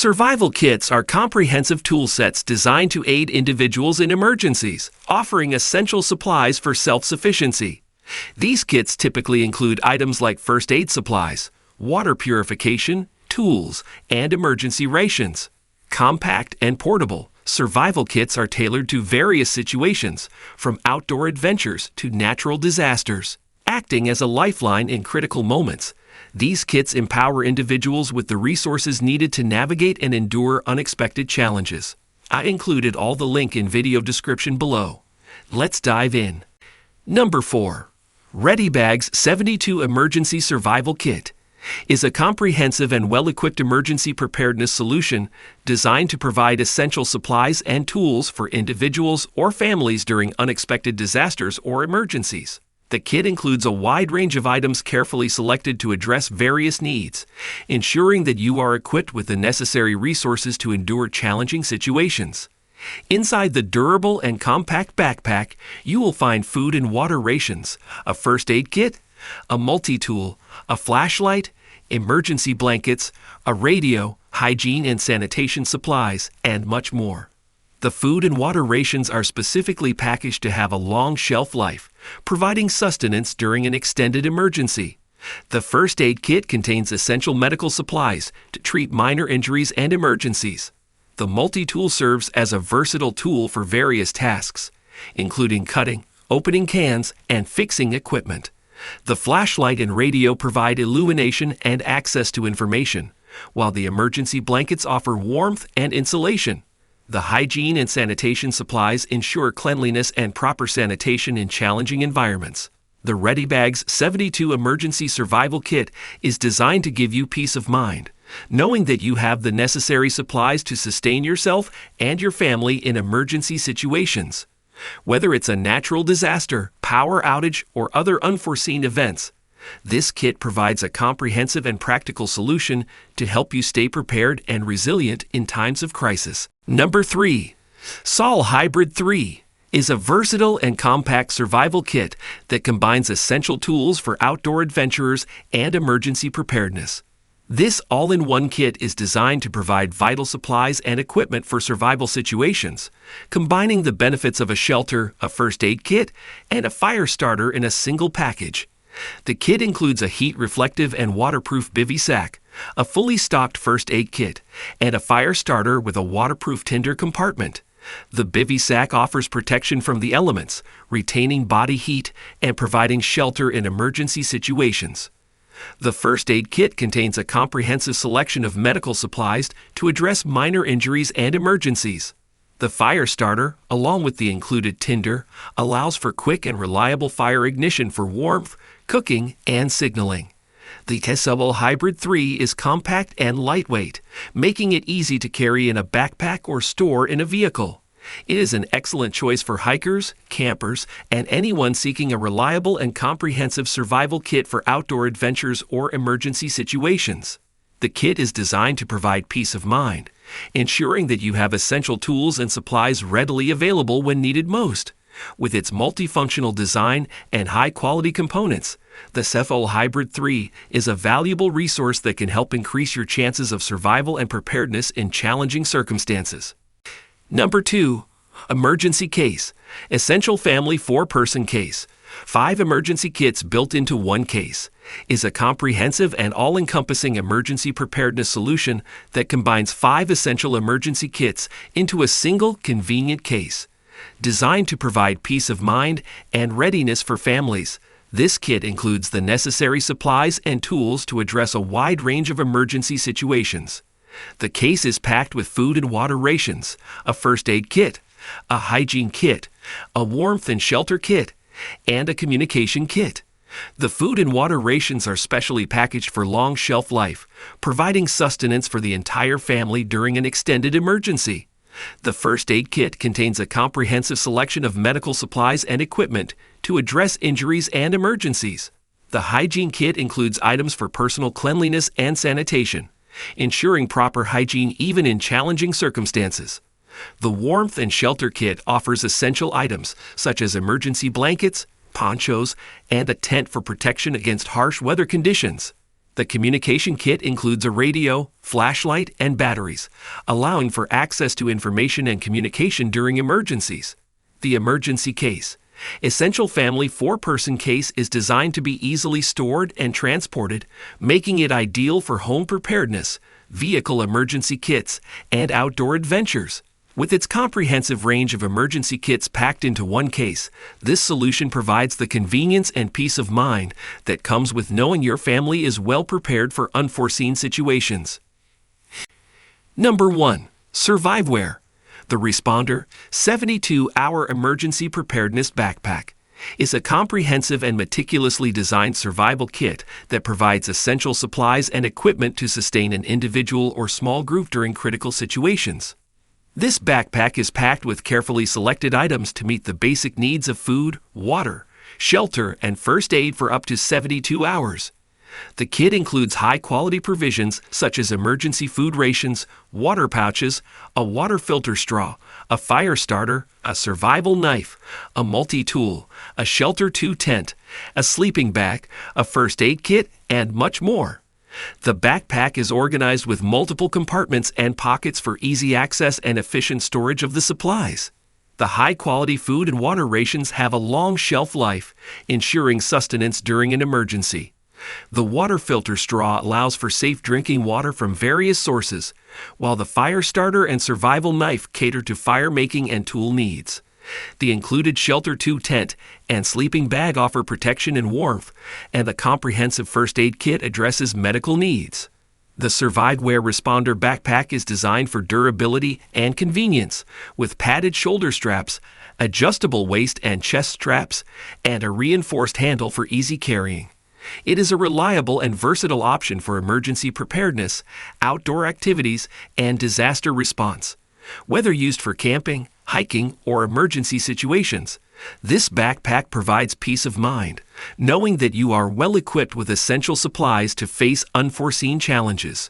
Survival kits are comprehensive tool sets designed to aid individuals in emergencies, offering essential supplies for self-sufficiency. These kits typically include items like first aid supplies, water purification, tools, and emergency rations. Compact and portable, survival kits are tailored to various situations, from outdoor adventures to natural disasters. Acting as a lifeline in critical moments, these kits empower individuals with the resources needed to navigate and endure unexpected challenges. I included all the link in video description below. Let's dive in. Number 4. RediBags 72 Emergency Survival Kit is a comprehensive and well-equipped emergency preparedness solution designed to provide essential supplies and tools for individuals or families during unexpected disasters or emergencies. The kit includes a wide range of items carefully selected to address various needs, ensuring that you are equipped with the necessary resources to endure challenging situations. Inside the durable and compact backpack, you will find food and water rations, a first aid kit, a multi-tool, a flashlight, emergency blankets, a radio, hygiene and sanitation supplies, and much more. The food and water rations are specifically packaged to have a long shelf life, providing sustenance during an extended emergency. The first aid kit contains essential medical supplies to treat minor injuries and emergencies. The multi-tool serves as a versatile tool for various tasks, including cutting, opening cans, and fixing equipment. The flashlight and radio provide illumination and access to information, while the emergency blankets offer warmth and insulation. The hygiene and sanitation supplies ensure cleanliness and proper sanitation in challenging environments. The RediBags 72 Emergency Survival Kit is designed to give you peace of mind, knowing that you have the necessary supplies to sustain yourself and your family in emergency situations. Whether it's a natural disaster, power outage, or other unforeseen events, this kit provides a comprehensive and practical solution to help you stay prepared and resilient in times of crisis. Number 3. S.O.L Hybrid 3 is a versatile and compact survival kit that combines essential tools for outdoor adventurers and emergency preparedness. This all-in-one kit is designed to provide vital supplies and equipment for survival situations, combining the benefits of a shelter, a first aid kit, and a fire starter in a single package. The kit includes a heat-reflective and waterproof bivy sack, a fully stocked first aid kit, and a fire starter with a waterproof tinder compartment. The bivy sack offers protection from the elements, retaining body heat and providing shelter in emergency situations. The first aid kit contains a comprehensive selection of medical supplies to address minor injuries and emergencies. The fire starter, along with the included tinder, allows for quick and reliable fire ignition for warmth, cooking, and signaling. The S.O.L Hybrid 3 is compact and lightweight, making it easy to carry in a backpack or store in a vehicle. It is an excellent choice for hikers, campers, and anyone seeking a reliable and comprehensive survival kit for outdoor adventures or emergency situations. The kit is designed to provide peace of mind, ensuring that you have essential tools and supplies readily available when needed most. With its multifunctional design and high-quality components, the S.O.L Hybrid 3 is a valuable resource that can help increase your chances of survival and preparedness in challenging circumstances. Number 2. Emergency Case. Essential Family 4-Person Case. 5 emergency kits built into one case is a comprehensive and all-encompassing emergency preparedness solution that combines 5 essential emergency kits into a single convenient case. Designed to provide peace of mind and readiness for families, this kit includes the necessary supplies and tools to address a wide range of emergency situations. The case is packed with food and water rations, a first aid kit, a hygiene kit, a warmth and shelter kit, and a communication kit. The food and water rations are specially packaged for long shelf life, providing sustenance for the entire family during an extended emergency. The first aid kit contains a comprehensive selection of medical supplies and equipment to address injuries and emergencies. The hygiene kit includes items for personal cleanliness and sanitation, ensuring proper hygiene even in challenging circumstances. The warmth and shelter kit offers essential items such as emergency blankets, ponchos, and a tent for protection against harsh weather conditions. The communication kit includes a radio, flashlight, and batteries, allowing for access to information and communication during emergencies. The emergency case. Essential family 4-person case is designed to be easily stored and transported, making it ideal for home preparedness, vehicle emergency kits, and outdoor adventures. With its comprehensive range of emergency kits packed into one case, this solution provides the convenience and peace of mind that comes with knowing your family is well prepared for unforeseen situations. Number 1. Surviveware. The Responder 72-Hour Emergency Preparedness Backpack is a comprehensive and meticulously designed survival kit that provides essential supplies and equipment to sustain an individual or small group during critical situations. This backpack is packed with carefully selected items to meet the basic needs of food, water, shelter, and first aid for up to 72 hours. The kit includes high-quality provisions such as emergency food rations, water pouches, a water filter straw, a fire starter, a survival knife, a multi-tool, a Shelter 2 tent, a sleeping bag, a first aid kit, and much more. The backpack is organized with multiple compartments and pockets for easy access and efficient storage of the supplies. The high-quality food and water rations have a long shelf life, ensuring sustenance during an emergency. The water filter straw allows for safe drinking water from various sources, while the fire starter and survival knife cater to fire making and tool needs. The included Shelter 2 tent and sleeping bag offer protection and warmth, and the comprehensive first aid kit addresses medical needs. The Surviveware Responder backpack is designed for durability and convenience, with padded shoulder straps, adjustable waist and chest straps, and a reinforced handle for easy carrying. It is a reliable and versatile option for emergency preparedness, outdoor activities, and disaster response. Whether used for camping, hiking, or emergency situations, this backpack provides peace of mind, knowing that you are well equipped with essential supplies to face unforeseen challenges.